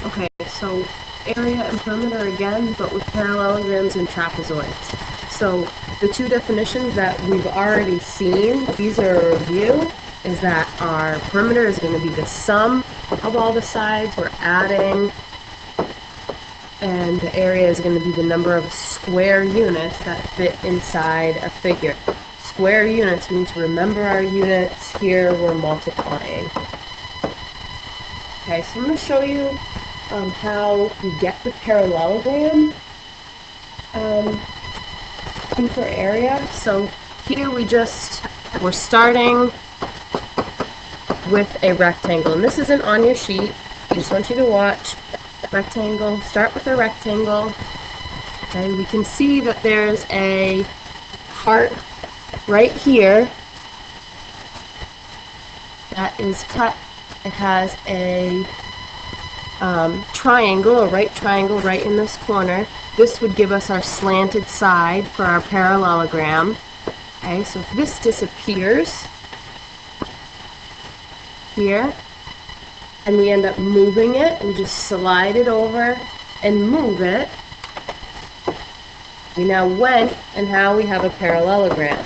Okay, so area and perimeter again, but with parallelograms and trapezoids. So the two definitions that we've already seen, these are a review, is that our perimeter is going to be the sum of all the sides we're adding, and the area is going to be the number of square units that fit inside a figure. Square units, we need to remember our units. Here we're multiplying. Okay, so I'm going to show you how you get the parallelogram for area. So here we're starting with a rectangle, and this isn't on your sheet. I just want you to watch. Rectangle, start with a rectangle. Okay, we can see that there's a part right here that is cut. It has a triangle, a right triangle right in this corner. This would give us our slanted side for our parallelogram. Okay, so if this disappears here, and we end up moving it, we just slide it over and move it, we now went and now we have a parallelogram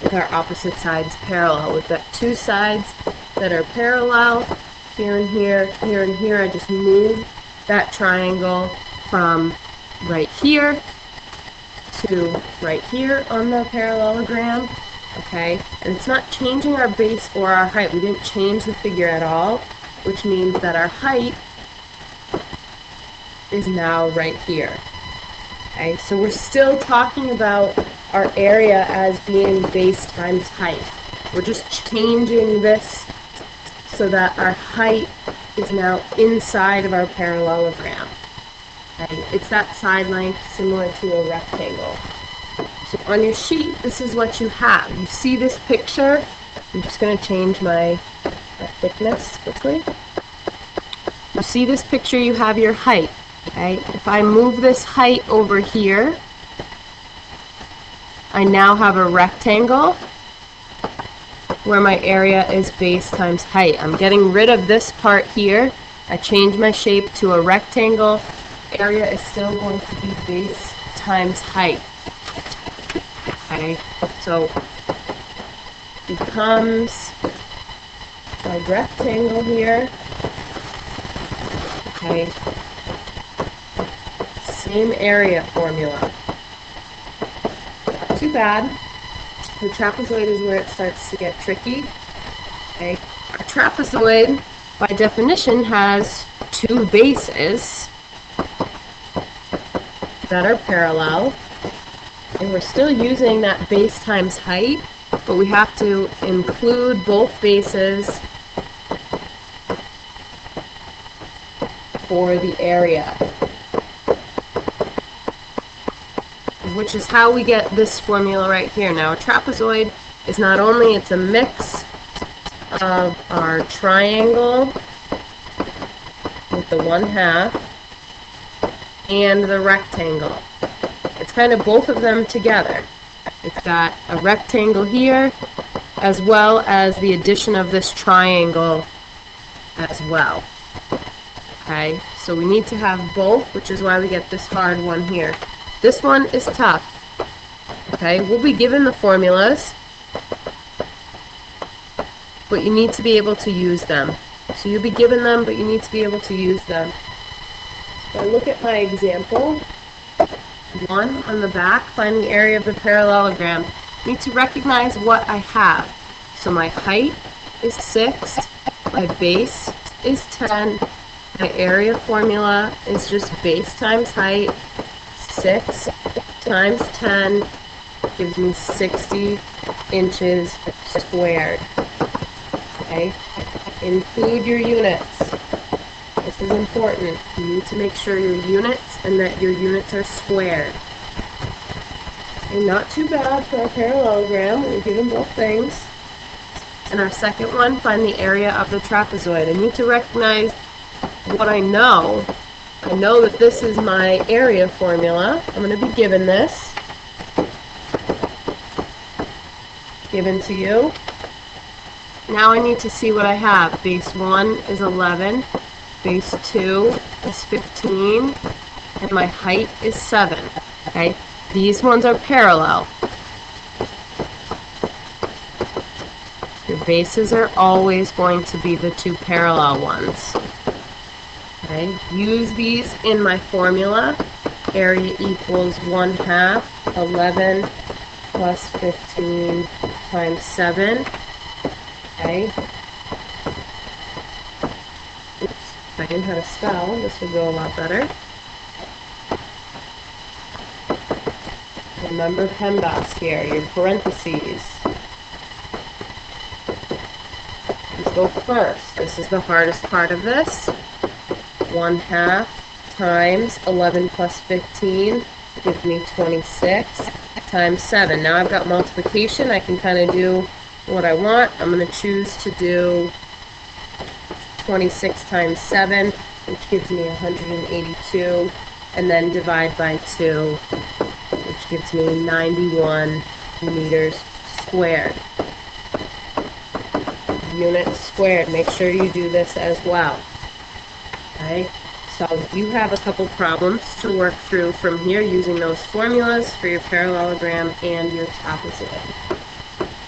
with our opposite sides parallel. We've got two sides that are parallel, here and here, here and here. I just moved that triangle from right here to right here on the parallelogram. Okay, and it's not changing our base or our height. We didn't change the figure at all, which means that our height is now right here. Okay, so we're still talking about our area as being base times height. We're just changing this so that our height is now inside of our parallelogram. Okay, it's that side length similar to a rectangle. So on your sheet, this is what you have. You see this picture. I'm just going to change my thickness quickly. You see this picture, you have your height. Okay? If I move this height over here, I now have a rectangle where my area is base times height. I'm getting rid of this part here. I change my shape to a rectangle. Area is still going to be base times height. Okay, so it becomes a rectangle here. Okay, same area formula. Not too bad. The trapezoid is where it starts to get tricky. Okay, our trapezoid, by definition, has two bases that are parallel. And we're still using that base times height, but we have to include both bases for the area, which is how we get this formula right here. Now, a trapezoid is not only, it's a mix of our triangle with the 1/2 and the rectangle. It's kind of both of them together. It's got a rectangle here as well as the addition of this triangle as well. Okay, so we need to have both, which is why we get this hard one here. This one is tough. Okay, we'll be given the formulas, but you need to be able to use them. So you'll be given them, but you need to be able to use them. So look at my example. 1 on the back, find the area of the parallelogram. I need to recognize what I have. So my height is 6, my base is 10, my area formula is just base times height. 6 times 10 gives me 60 inches squared. Okay? Include your units. This is important. You need to make sure your units and that your units are squared. And not too bad for our parallelogram. We're given both things. And our second one, find the area of the trapezoid. I need to recognize what I know. I know that this is my area formula. I'm going to be given this. Given to you. now I need to see what I have. Base 1 is 11, base 2 is 15, and my height is 7. Okay, these ones are parallel. Your bases are always going to be the two parallel ones. Okay, use these in my formula. Area equals 1/2 11 plus 15 times 7. Okay. Oops, if I knew how to spell, this would go a lot better. Remember PEMDAS here, your parentheses. Let's go first. This is the hardest part of this. 1/2 times 11 plus 15 gives me 26 times 7. Now I've got multiplication. I can kind of do what I want. I'm going to choose to do 26 times 7, which gives me 182, and then divide by 2, which gives me 91 meters squared. Units squared. Make sure you do this as well. Okay, so you have a couple problems to work through from here using those formulas for your parallelogram and your trapezoid.